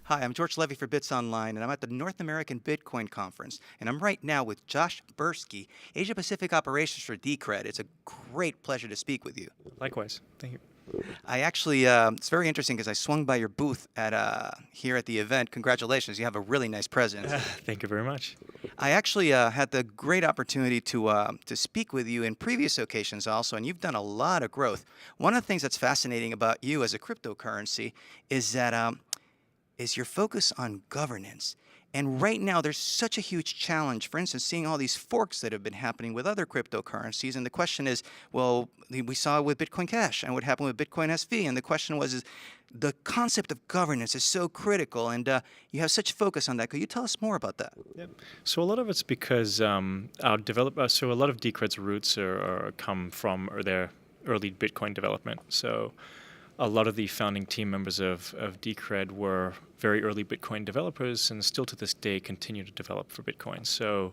Hi, I'm George Levy for Bitsonline, and I'm at the North American Bitcoin Conference. And I'm right now with Josh Buirski, Asia Pacific Operations for Decred. It's a great pleasure to speak with you. Likewise. Thank you. I actually, it's very interesting because I swung by your booth at here at the event. Congratulations, you have a really nice presence. Thank you very much. I actually had the great opportunity to speak with you in previous occasions also, and you've done a lot of growth. One of the things that's fascinating about you as a cryptocurrency is that is your focus on governance. And right now, there's such a huge challenge. For instance, seeing all these forks that have been happening with other cryptocurrencies. And the question is, well, we saw it with Bitcoin Cash and what happened with Bitcoin SV. And the question was, is the concept of governance is so critical, and you have such focus on that. Could you tell us more about that? Yep. So a lot of it's because so a lot of Decred's roots come from their early Bitcoin development. So a lot of the founding team members of Decred were very early Bitcoin developers and still to this day continue to develop for Bitcoin. So,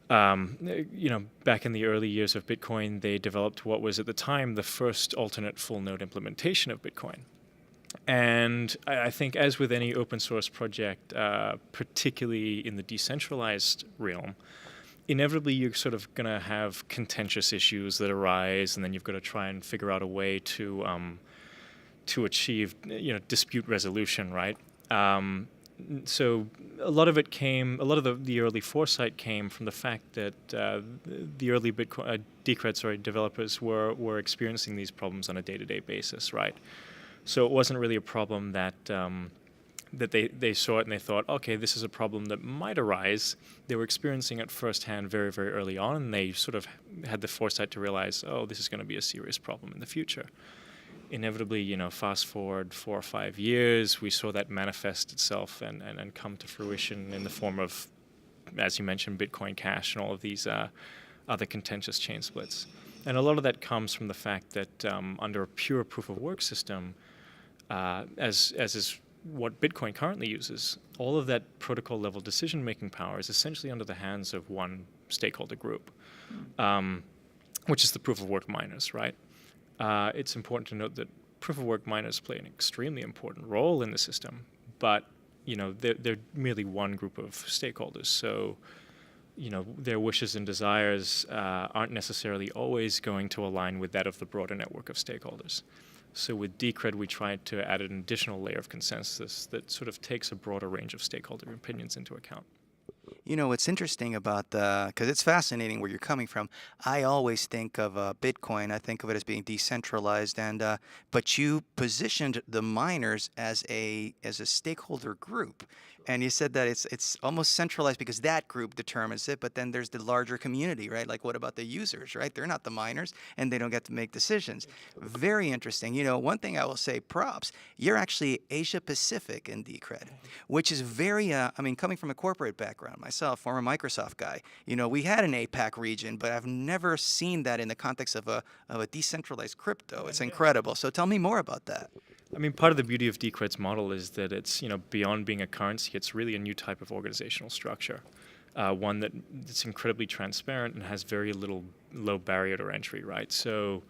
back in the early years of Bitcoin, they developed what was at the time the first alternate full node implementation of Bitcoin. And I think, as with any open source project, particularly in the decentralized realm, inevitably you're sort of going to have contentious issues that arise, and then you've got to try and figure out a way to achieve, dispute resolution, right? So a lot of the early foresight came from the fact that the early Decred developers were experiencing these problems on a day-to-day basis, right? So it wasn't really a problem that they saw it and they thought, okay, this is a problem that might arise. They were experiencing it firsthand very, very early on, and they sort of had the foresight to realize, oh, this is going to be a serious problem in the future. Inevitably, fast forward 4 or 5 years, we saw that manifest itself and come to fruition in the form of, as you mentioned, Bitcoin Cash and all of these other contentious chain splits. And a lot of that comes from the fact that under a pure proof-of-work system, as is what Bitcoin currently uses, all of that protocol-level decision-making power is essentially under the hands of one stakeholder group, which is the proof-of-work miners, right? It's important to note that proof-of-work miners play an extremely important role in the system, but they're merely one group of stakeholders. So, their wishes and desires aren't necessarily always going to align with that of the broader network of stakeholders. So with Decred, we tried to add an additional layer of consensus that sort of takes a broader range of stakeholder opinions into account. What's interesting about because it's fascinating where you're coming from. I always think of Bitcoin. I think of it as being decentralized, and but you positioned the miners as a stakeholder group, and you said that it's almost centralized because that group determines it. But then there's the larger community, right? Like, what about the users, right? They're not the miners, and they don't get to make decisions. Very interesting. One thing I will say, props. You're actually Asia Pacific in Decred, which is very. Coming from a corporate background myself, former Microsoft guy, we had an APAC region, but I've never seen that in the context of a decentralized crypto. It's incredible. So tell me more about that. Part of the beauty of Decred's model is that it's, beyond being a currency, it's really a new type of organizational structure, one that's incredibly transparent and has very low barrier to entry, right? So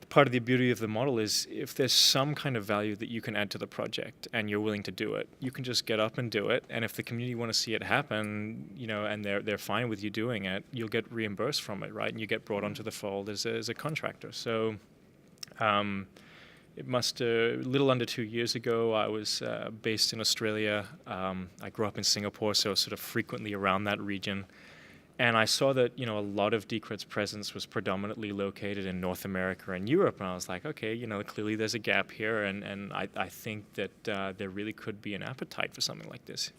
part of the beauty of the model is if there's some kind of value that you can add to the project and you're willing to do it, you can just get up and do it. And if the community want to see it happen, and they're fine with you doing it, you'll get reimbursed from it, right? And you get brought onto the fold as a contractor. So it must a little under 2 years ago, I was based in Australia. I grew up in Singapore, so sort of frequently around that region. And I saw that, a lot of Decred's presence was predominantly located in North America and Europe. And I was like, okay, clearly there's a gap here. And I think that there really could be an appetite for something like this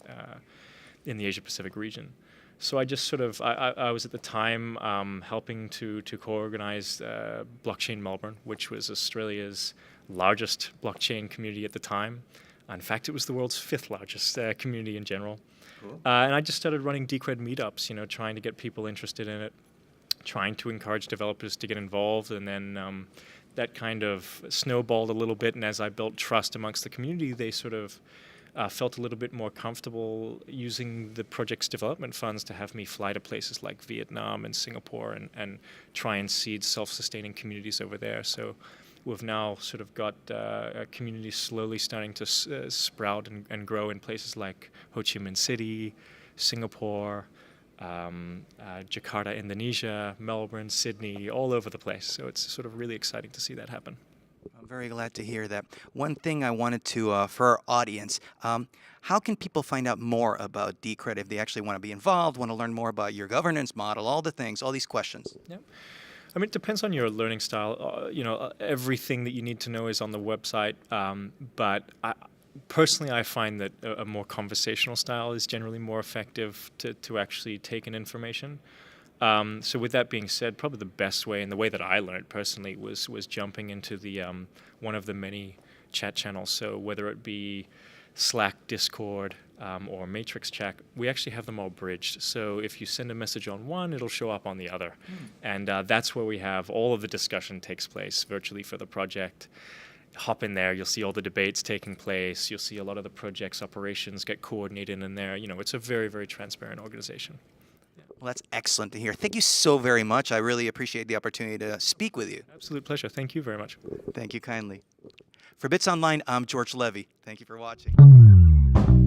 in the Asia-Pacific region. So I just I was at the time helping to co-organize Blockchain Melbourne, which was Australia's largest blockchain community at the time. In fact, it was the world's 5th largest community in general. Cool. And I just started running Decred meetups, trying to get people interested in it, trying to encourage developers to get involved. And then that kind of snowballed a little bit. And as I built trust amongst the community, they sort of felt a little bit more comfortable using the project's development funds to have me fly to places like Vietnam and Singapore and try and seed self-sustaining communities over there. So we've now sort of got a community slowly starting to sprout and grow in places like Ho Chi Minh City, Singapore, Jakarta, Indonesia, Melbourne, Sydney, all over the place. So it's sort of really exciting to see that happen. I'm very glad to hear that. One thing I wanted to, for our audience, how can people find out more about Decred if they actually want to be involved, want to learn more about your governance model, all the things, all these questions? Yeah. I mean, it depends on your learning style. Everything that you need to know is on the website. But personally, I find that a more conversational style is generally more effective to actually take in information. So with that being said, probably the best way, and the way that I learned personally, was jumping into the one of the many chat channels. So whether it be Slack, Discord, or Matrix chat, we actually have them all bridged. So if you send a message on one, it'll show up on the other. And that's where we have all of the discussion takes place virtually for the project. Hop in there, you'll see all the debates taking place. You'll see a lot of the project's operations get coordinated in there. It's a very, very transparent organization. Well, that's excellent to hear. Thank you so very much. I really appreciate the opportunity to speak with you. Absolute pleasure. Thank you very much. Thank you kindly. For Bitsonline, I'm George Levy. Thank you for watching.